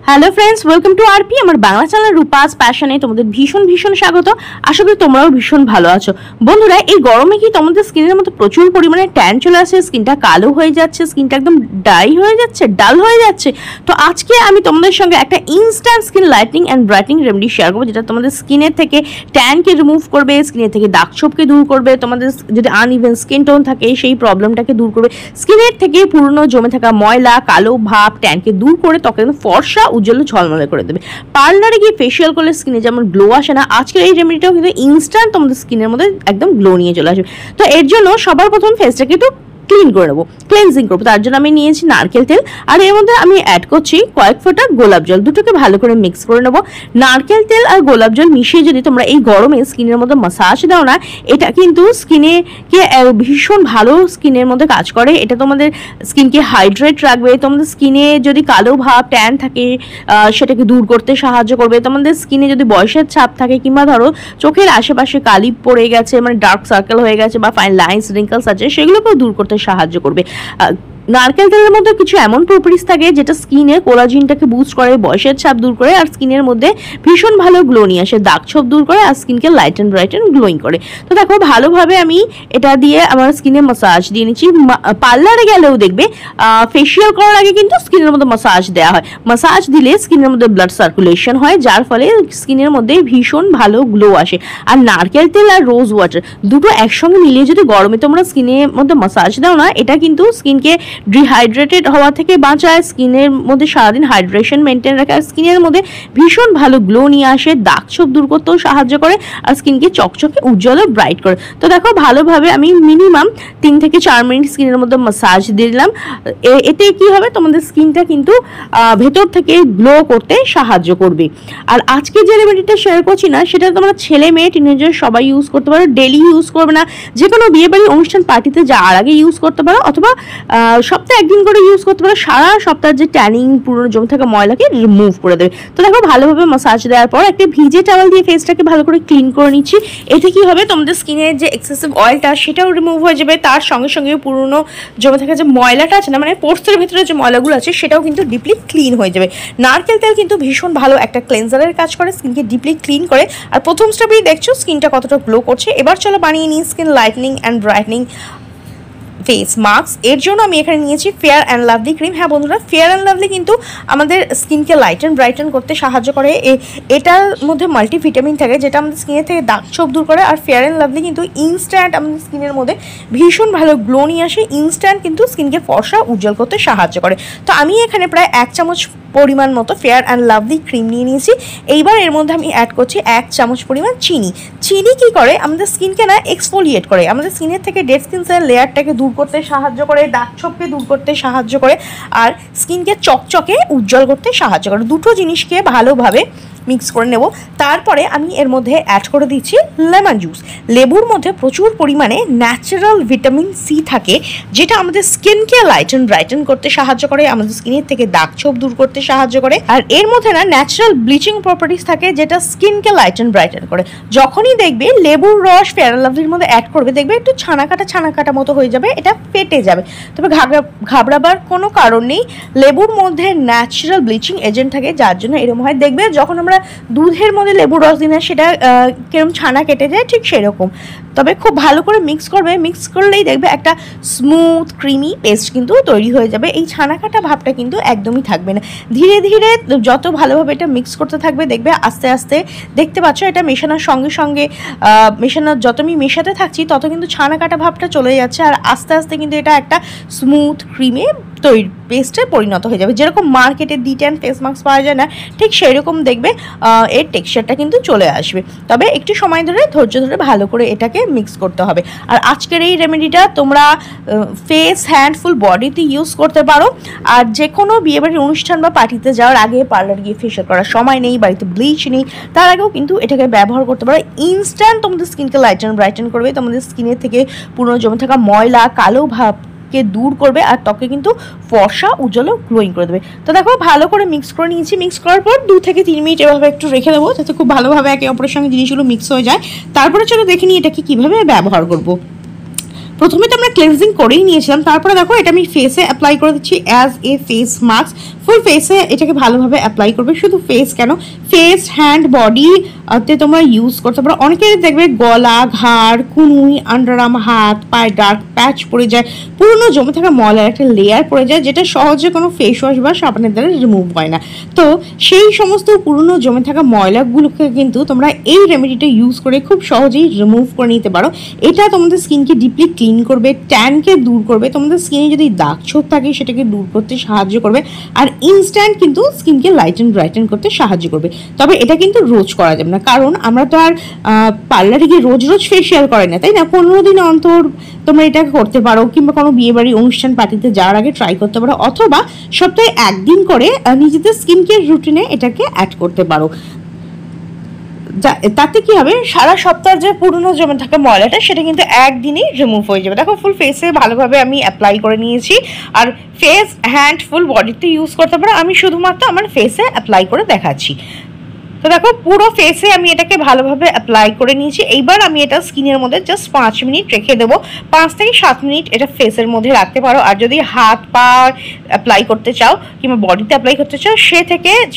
Hello friends, welcome to RP আমার Bangla channel Rupa's প্যাশনে তোমাদের ভীষণ ভীষণ স্বাগত। আশা করি তোমরাও ভীষণ ভালো আছো। বন্ধুরা, এই গরমে কি তোমাদের স্কিনের মধ্যে প্রচুর পরিমাণে ট্যান চলে আসে, স্কিনটা কালো হয়ে যাচ্ছে, স্কিনটা একদম ডাই হয়ে যাচ্ছে, ডাল হয়ে যাচ্ছে? তো আজকে আমি তোমাদের সঙ্গে একটা instant skin lightning and brightening remedy share করবো, যেটা তোমাদের স্কিনের থেকে ট্যানকে রিমুভ করবে, স্কিনের থেকে দাগ ছোপকে দূর করবে, তোমাদের যদি আনইভেন স্কিন টোন থাকে সেই প্রবলেমটাকে দূর করবে, স্কিনের থেকে পুরনো জমে থাকা ময়লা, কালো ভাব, ট্যানকে দূর করে ত্বকে ফর্সা উজ্জ্বল ঝলমলে করে দেবে। পার্লারে গিয়ে ফেসিয়াল করলে স্কিনে যেমন গ্লো আসে না, আজকের এই রেমেডিটাও কিন্তু ইনস্ট্যান্ট তোমাদের স্কিনের মধ্যে একদম গ্লো নিয়ে চলে আসবে। তো এর জন্য সবার প্রথম ফেসটাকে একটু ক্লিন করে নেবো, ক্লেন্সিং করবো। তার জন্য আমি নিয়েছি নারকেল তেল, আর এর মধ্যে আমি অ্যাড করছি কয়েক ফোঁটা গোলাপ জল। দুটোকে ভালো করে মিক্স করে নেবো। নারকেল তেল আর গোলাপ জল মিশিয়ে যদি তোমরা এই গরমে স্কিনের মধ্যে মাসাজ দাও না, এটা কিন্তু স্কিনকে ভীষণ ভালো স্কিনের মধ্যে কাজ করে। এটা তোমাদের স্কিনকে হাইড্রেট রাখবে, তোমাদের স্কিনে যদি কালো ভাব ট্যান থাকে সেটাকে দূর করতে সাহায্য করবে। তোমাদের স্কিনে যদি বয়সের ছাপ থাকে, কিংবা ধরো চোখের আশেপাশে কালি পড়ে গেছে, মানে ডার্ক সার্কেল হয়ে গেছে, বা ফাইন লাইন্স রিঙ্কলস আছে, সেগুলোকেও দূর করতে সাহায্য করবে। নারকেল তেলের মধ্যে কিছু এমন প্রপার্টিস থাকে যেটা স্কিনে কোলাজিনটাকে বুস্ট করে, বয়সের ছাপ দূর করে, আর স্কিনের মধ্যে ভীষণ ভালো গ্লো নিয়ে আসে, দাগ ছোপ দূর করে, আর স্কিনকে light and bright and glowing করে। তো দেখো, ভালোভাবে আমি এটা দিয়ে আমার স্কিনে মাসাজ দিয়ে নিচ্ছি। পার্লারে গেলেও দেখবে ফেসিয়াল করার আগে কিন্তু স্কিনের মধ্যে মাসাজ দেওয়া হয়। মাসাজ দিলে স্কিনের মধ্যে ব্লাড সার্কুলেশন হয়, যার ফলে স্কিনের মধ্যে ভীষণ ভালো গ্লো আসে। আর নারকেল তেল আর রোজ ওয়াটার দুটো একসঙ্গে মিলিয়ে যদি গরমে তোমরা স্কিনের মধ্যে মাসাজ দাও না, এটা কিন্তু স্কিনকে ডিহাইড্রেটেড হওয়া থেকে বাঁচায়, স্কিনের মধ্যে সারাদিন হাইড্রেশন মেনটেন রাখে, আর স্কিনের মধ্যে ভীষণ ভালো গ্লো নিয়ে আসে, দাগ ছোপ দূর করতেও সাহায্য করে, আর স্কিনকে চকচকে উজ্জ্বল ও ব্রাইট করে। তো দেখো, ভালোভাবে আমি মিনিমাম 3 থেকে 4 মিনিট স্কিনের মধ্যে মাসাজ দিয়ে দিলাম। এতে কি হবে, তোমাদের স্কিনটা কিন্তু ভেতর থেকে গ্লো করতে সাহায্য করবে। আর আজকে যে রেমেডিটা শেয়ার করছি না, সেটা তোমরা ছেলে মেয়ে টিনেজার সবাই ইউজ করতে পারো। ডেলি ইউজ করবে না, যে কোনো বিয়ে বাড়ি অনুষ্ঠান পার্টিতে যাওয়ার আগে ইউজ করতে পারো, অথবা সপ্তাহে একদিন করে ইউজ করতে পারো। সারা সপ্তাহের যে ট্যানিং, পুরনো জমে থাকা ময়লাকে রিমুভ করে দেবে। তো দেখো, ভালোভাবে মাসাজ দেওয়ার পর একটা ভিজে টাওয়াল দিয়ে ফেসটাকে ভালো করে ক্লিন করে নিচ্ছি। এতে কি হবে, তোমাদের স্কিনের যে এক্সেসিভ অয়েলটা সেটাও রিমুভ হয়ে যাবে, তার সঙ্গে সঙ্গে পুরনো জমে থাকা যে ময়লাটা আছে না, মানে পোর্সের ভিতরে যে ময়লাগুলো আছে, সেটাও কিন্তু ডিপলি ক্লিন হয়ে যাবে। নারকেল তেল কিন্তু ভীষণ ভালো একটা ক্লেন্সারের কাজ করে, স্কিনকে ডিপলি ক্লিন করে। আর প্রথম স্টেপেই দেখছো স্কিনটা কতটা গ্লো করছে। এবার চলো বানিয়ে নিই skin lightning and brightening face mask. এর জন্য আমি এখানে নিয়েছি ফেয়ার অ্যান্ড লাভলি ক্রিম। হ্যাঁ বন্ধুরা, ফেয়ার অ্যান্ড লাভলি কিন্তু আমাদের স্কিনকে লাইট অ্যান্ড ব্রাইটেন করতে সাহায্য করে। এটার মধ্যে মাল্টিভিটামিন থাকে, যেটা আমাদের স্কিনের থেকে দাগ ছোপ দূর করে। আর ফেয়ার অ্যান্ড লাভলি কিন্তু ইনস্ট্যান্ট আমাদের স্কিনের মধ্যে ভীষণ ভালো গ্লো নিয়ে আসে, ইনস্ট্যান্ট কিন্তু স্কিনকে ফর্সা উজ্জ্বল করতে সাহায্য করে। তো আমি এখানে প্রায় 1 চামচ পরিমাণ মতো ফেয়ার অ্যান্ড লাভলি ক্রিম নিয়ে নিয়েছি। এইবার এর মধ্যে আমি অ্যাড করছি 1 চামচ পরিমাণ চিনি। চিনি কি করে, আমাদের স্কিনকে না এক্সফোলিয়েট করে, আমাদের স্কিনের থেকে ডেড স্কিন সেল লেয়ারটাকে দূর করতে সাহায্য করে, দাগ ছোপকে দূর করতে সাহায্য করে, আর স্কিনকে চকচকে উজ্জ্বল করতে সাহায্য করে। দুটো জিনিসকে ভালোভাবে মিক্স করে নেব। তারপরে আমি এর মধ্যে অ্যাড করে দিচ্ছি লেমন জুস। লেবুর মধ্যে প্রচুর পরিমাণে ন্যাচারাল ভিটামিন সি থাকে, যেটা আমাদের স্কিনকে লাইট অ্যান্ড ব্রাইটেন করতে সাহায্য করে, আমাদের স্কিনের থেকে দাগ ছোপ দূর করতে সাহায্য করে। আর এর মধ্যে না ন্যাচারাল ব্লিচিং প্রপার্টিস থাকে, যেটা স্কিনকে লাইট অ্যান্ড ব্রাইটেন করে। যখনই দেখবে লেবুর রস ফেয়ার অ্যান্ড লাভলির মধ্যে অ্যাড করবে, দেখবে একটু ছানা কাটা মতো হয়ে যাবে, এটা ফেটে যাবে। তবে ঘাবড়াবার কোনো কারণ নেই, লেবুর মধ্যে ন্যাচারাল ব্লিচিং এজেন্ট থাকে, যার জন্য এরকম হয়। দেখবে যখন আমরা দুধের মধ্যে লেবুর রস দিই না, সেটা কিরকম ছানা কেটে যায়, ঠিক সেরকম। তবে খুব ভালো করে মিক্স করবে, মিক্স করলেই দেখবে একটা স্মুথ ক্রিমি পেস্ট কিন্তু তৈরি হয়ে যাবে। এই ছানা কাটা ভাবটা কিন্তু একদমই থাকবে না। ধীরে ধীরে যত ভালোভাবে এটা মিক্স করতে থাকবে, দেখবে আস্তে আস্তে, দেখতে পাচ্ছ এটা মেশানোর সঙ্গে সঙ্গে যত আমি মেশাতে থাকছি, তত কিন্তু ছানা কাটা ভাবটা চলে যাচ্ছে, আর আস্তে আস্তে কিন্তু এটা একটা স্মুথ ক্রিমে পেস্টে পরিণত হয়ে যাবে। যেরকম মার্কেটে D10 ফেস মাস্ক পাওয়া যায় না, ঠিক সেই রকম দেখবে এর টেক্সচারটা কিন্তু চলে আসবে। তবে একটু সময় ধরে ধৈর্য ধরে ভালো করে এটাকে মিক্স করতে হবে। আর আজকের এই রেমেডিটা তোমরা ফেস, হ্যান্ড, ফুল বডিতে ইউজ করতে পারো। আর যে কোনো বিয়েবাড়ির অনুষ্ঠান বা পার্টিতে যাওয়ার আগে, পার্লার গিয়ে ফেশিয়াল করার সময় নেই, বাড়িতে ব্লিচ নেই, তার আগেও কিন্তু এটাকে ব্যবহার করতে পারো। ইনস্ট্যান্ট তোমাদের স্কিনকে লাইট অ্যান্ড ব্রাইটেন করবে, তোমাদের স্কিনের থেকে পুরনো জমে থাকা ময়লা, কালো ভাবকে দূর করবে, আর ত্বকে কিন্তু ফর্সা উজ্জ্বল গ্লোয়িং করে দেবে। তো দেখো, ভালো করে মিক্স করে নিয়েছি। মিক্স করার পর 2 থেকে 3 মিনিট এভাবে একটু রেখে দেবো, যাতে খুব ভালোভাবে একে অপরের সঙ্গে জিনিসগুলো মিক্স হয়ে যায়। তারপরে চলো দেখে নিই এটাকে কীভাবে ব্যবহার করবো। প্রথমে তো আমরা ক্লেনজিং করেই নিয়েছিলাম, তারপরে দেখো এটা আমি ফেসে অ্যাপ্লাই করে দিচ্ছি অ্যাজ এ ফেস মাস্ক। ফুল ফেসে এটাকে ভালোভাবে অ্যাপ্লাই করবে। শুধু ফেস কেন, ফেস, হ্যান্ড, বডি তে তোমরা ইউজ করতে পারো। অনেকের দেখবে গলা, ঘাড়, কুনুই, আন্ডারআর্ম, হাত পায়ে ডার্ক প্যাচ পড়ে যায়, পুরনো জমে থাকা ময়লার একটা লেয়ার পড়ে যায়, যেটা সহজে কোনো ফেস ওয়াশ বা সাবানের দ্বারা রিমুভ হয় না। তো সেই সমস্ত পুরনো জমে থাকা ময়লাগুলোকে কিন্তু তোমরা এই রেমেডিটা ইউজ করে খুব সহজেই রিমুভ করে নিতে পারো। এটা তোমাদের স্কিনকে ডিপলি ক্লিন করবে, ট্যানকে দূর করবে, তোমাদের স্কিনে যদি দাগ ছোপ থাকে সেটাকে দূর করতে সাহায্য করবে, আর ইনস্ট্যান্ট কিন্তু স্কিনকে লাইটেন ব্রাইটেন করতে সাহায্য করবে। তবে এটা কিন্তু রোজ করা যাবে না, কারণ আমরা তো আর পার্লারে গিয়ে রোজ রোজ ফেসিয়াল করে না, তাই না? 15 দিন অন্তর তোমরা এটা করতে পারো, কিংবা কোনো বিয়ে বাড়ি অনুষ্ঠান পার্টিতে যাওয়ার আগে ট্রাই করতে পারো, অথবা সপ্তাহে একদিন করে নিজেদের স্কিন কেয়ার রুটিনে এটাকে অ্যাড করতে পারো। তাতে কি হবে, সারা সপ্তাহ যে পুরনো জমে থাকা ময়লাটা সেটা কিন্তু একদিনই রিমুভ হয়ে যাবে। দেখো ফুল ফেসে ভালোভাবে আমি অ্যাপ্লাই করে নিয়েছি, আর ফেস, হ্যান্ড, ফুল বডিতে ইউজ করতে পারো। আমি শুধুমাত্র আমার ফেসে অ্যাপ্লাই করে দেখাচ্ছি। তো দেখো পুরো ফেসে আমি এটাকে ভালোভাবে অ্যাপ্লাই করে নিয়েছি। এইবার আমি এটা স্কিনের মধ্যে জাস্ট 5 মিনিট রেখে দেবো। 5 থেকে 7 মিনিট এটা ফেসের মধ্যে রাখতে পারো। আর যদি হাত পা অ্যাপ্লাই করতে চাও কিংবা বডিতে অ্যাপ্লাই করতে চাও,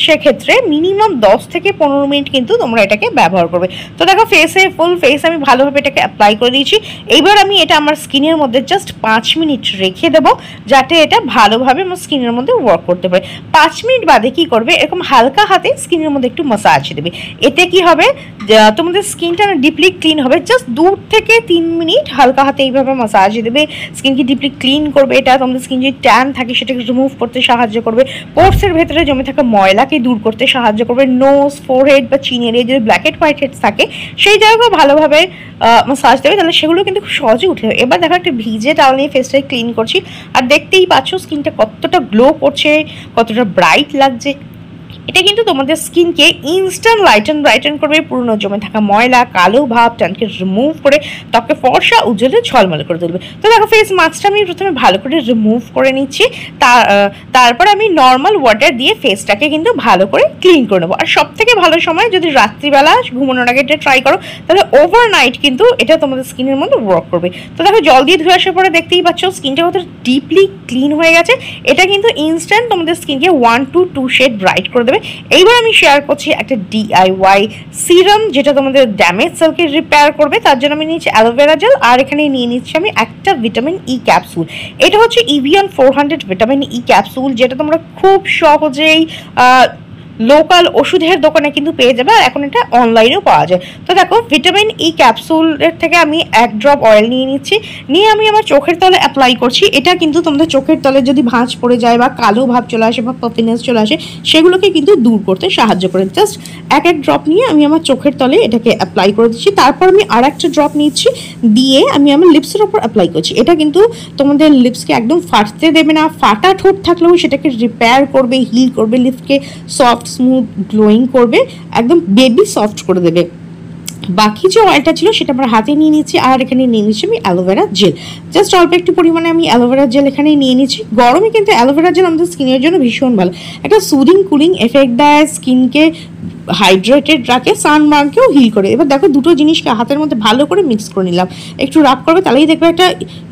সেক্ষেত্রে মিনিমাম 10 থেকে 15 মিনিট কিন্তু তোমরা এটাকে ব্যবহার করবে। তো দেখো ফেসে, ফুল ফেস আমি ভালোভাবে এটাকে অ্যাপ্লাই করে দিয়েছি। এইবার আমি এটা আমার স্কিনের মধ্যে জাস্ট 5 মিনিট রেখে দেবো, যাতে এটা ভালোভাবে আমার স্কিনের মধ্যে ওয়ার্ক করতে পারে। 5 মিনিট বাদে কি করবে, এরকম হালকা হাতে স্কিনের মধ্যে একটু মাসাজ দেবে। এতে কি হবে, তোমাদের স্কিনটা ডিপলি ক্লিন হবে। জাস্ট 2 থেকে 3 মিনিট হালকা হাতে এইভাবে মাসাজ দেবে, স্কিনকে ডিপলি ক্লিন করবে। এটা তোমাদের স্কিন যদি ট্যান থাকে সেটাকে রিমুভ করতে সাহায্য করবে, পোর্সের ভেতরে জমে থাকা ময়লাকে দূর করতে সাহায্য করবে, নোজ, ফোরহেড বা চিন এরিয়া যদি ব্ল্যাক হেড হোয়াইট হেডস থাকে সেই জায়গায় ভালোভাবে মাসাজ দেবে, তাহলে সেগুলো কিন্তু খুব সহজে উঠে যাবে। এবার দেখো একটা ভিজে টাওয়াল নিয়ে ফেসটাকে ক্লিন করছি, আর দেখতেই পাচ্ছ স্কিনটা কতটা গ্লো করছে, কতটা ব্রাইট লাগছে। এটা কিন্তু তোমাদের স্কিনকে ইনস্ট্যান্ট লাইটেন ব্রাইটেন করবে, পুরনো জমে থাকা ময়লা, কালো ভাব, ট্যানকে রিমুভ করে ত্বকে ফর্সা উজ্জ্বলে ঝলমল করে তুলবে। তো দেখো ফেস মাস্কটা আমি প্রথমে ভালো করে রিমুভ করে নিচ্ছি, তারপর আমি নর্মাল ওয়াটার দিয়ে ফেসটাকে কিন্তু ভালো করে ক্লিন করে নেবো। আর সব থেকে ভালো সময় যদি রাত্রিবেলা ঘুমানোর আগে এটা ট্রাই করো, তাহলে ওভারনাইট কিন্তু এটা তোমাদের স্কিনের মধ্যে ওয়ার্ক করবে। তো দেখো জল দিয়ে ধুয়ে আসার পরে দেখতেই পাচ্ছ স্কিনটা কত ডিপলি ক্লিন হয়ে গেছে। এটা কিন্তু ইনস্ট্যান্ট তোমাদের স্কিনকে 1 to 2 শেড ব্রাইট করে দেবে। এইবার আমি শেয়ার করছি একটা DIY সিরাম, যেটা তোমাদের ড্যামেজ সেলকে রিপেয়ার করবে। তার জন্য আমি নিয়েছি অ্যালোভেরা জেল, আর এখানে নিয়ে নিচ্ছি আমি একটা ভিটামিন ই ক্যাপসুল। এটা হচ্ছে Evian 400 ভিটামিন ই ক্যাপসুল, যেটা তোমরা খুব সহজেই লোকাল ওষুধের দোকানে কিন্তু পেয়ে যাবে, আর এখন এটা অনলাইনেও পাওয়া যায়। তো দেখো ভিটামিন ই ক্যাপসুলের থেকে আমি 1 ড্রপ অয়েল নিয়ে নিচ্ছি, নিয়ে আমি আমার চোখের তলে অ্যাপ্লাই করছি। এটা কিন্তু তোমাদের চোখের তলে যদি ভাঁজ পড়ে যায় বা কালো ভাব চলে আসে বা পাফিনেস চলে আসে, সেগুলোকে কিন্তু দূর করতে সাহায্য করে। জাস্ট 1 ড্রপ নিয়ে আমি আমার চোখের তলে এটাকে অ্যাপ্লাই করে দিচ্ছি। তারপর আমি আর একটা ড্রপ নিচ্ছি, দিয়ে আমি আমার লিপসের ওপর অ্যাপ্লাই করছি। এটা কিন্তু তোমাদের লিপসকে একদম ফাটতে দেবে না, ফাটা ঠোঁট থাকলেও সেটাকে রিপেয়ার করবে, হিল করবে, লিপসকে সফট স্মুথ গ্লোয়িং করবে, একদম বেবি সফট করে দেবে। বাকি যে অয়েলটা ছিল সেটা আমরা হাতে নিয়ে নিচ্ছি, আর এখানে নিয়ে নিচ্ছি আমি অ্যালোভেরা জেল। জাস্ট অল্প একটু পরিমাণে আমি অ্যালোভেরা জেল এখানে নিয়ে নিচ্ছি। গরমে কিন্তু অ্যালোভেরা জেল আমাদের স্কিনের জন্য ভীষণ ভালো, একটা সুদিং কুলিং এফেক্ট দেয়, স্কিনকে হাইড্রেটেড রাখে, সানবার্নকেও হিল করে। এবার দেখো দুটো জিনিসকে হাতের মধ্যে ভালো করে মিক্স করে নিলাম, একটু রাব করবে, তাহলেই দেখবে একটা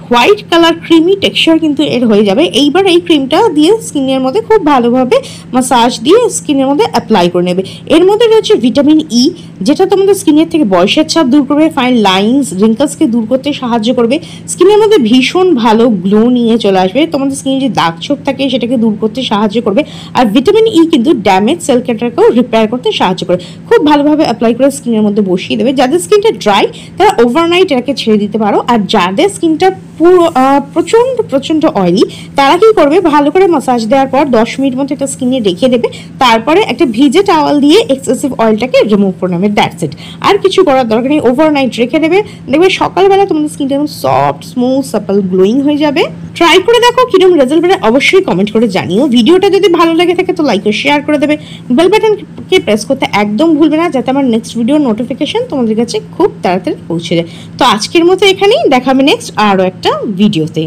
হোয়াইট কালার ক্রিমি টেক্সচার কিন্তু এর হয়ে যাবে। এইবার এই ক্রিমটা দিয়ে স্কিনের মধ্যে খুব ভালোভাবে মাসাজ দিয়ে স্কিনের মধ্যে অ্যাপ্লাই করে নেবে। এর মধ্যে রয়েছে ভিটামিন ই, যেটা তোমাদের স্কিনের থেকে বয়সের ছাপ দূর করবে, ফাইন লাইন্স, রিঙ্কলসকে দূর করতে সাহায্য করবে, স্কিনের মধ্যে ভীষণ ভালো গ্লো নিয়ে চলে আসবে, তোমাদের স্কিনে যে দাগ ছোপ থাকে সেটাকে দূর করতে সাহায্য করবে। আর ভিটামিন ই কিন্তু ড্যামেজ সেল ক্যাটারকেও রিপেয়ার করতে সাহায্য করে। খুব ভালোভাবে অ্যাপ্লাই করে স্কিনের মধ্যে বসিয়ে দেবে। যাদের স্কিনটা ড্রাই তারা ওভারনাইট এটাকে ছেড়ে দিতে পারো, আর যাদের স্কিনটা পুরো প্রচণ্ড অয়েলি তারা কি করবে, ভালো করে মাসাজ দেওয়ার পর 10 মিনিট মতো একটা স্কিনে রেখে দেবে, তারপরে একটা ভিজে টাওয়াল দিয়ে এক্সেসিভ অয়েলটাকে রিমুভ করে নেবে, দ্যাটস ইট। আর কিছু করার দরকার নেই, ওভারনাইট রেখে দেবে, দেখবে সকালবেলা তোমাদের স্কিনটা একদম সফট, স্মুথ, সাপল, গ্লোয়িং হয়ে যাবে। ট্রাই করে দেখো কিরকম রেজাল্ট বেরোয়, অবশ্যই কমেন্ট করে জানিও। ভিডিওটা যদি ভালো লাগে থাকে তো লাইক ও শেয়ার করে দেবে, বেল বাটনকে প্রেস করতে একদম ভুলবে না, যাতে আমার নেক্সট ভিডিওর নোটিফিকেশন তোমাদের কাছে খুব তাড়াতাড়ি পৌঁছে যায়। তো আজকের মতো এখানেই, দেখাবে নেক্সট আরও একটা ভিডিওতে।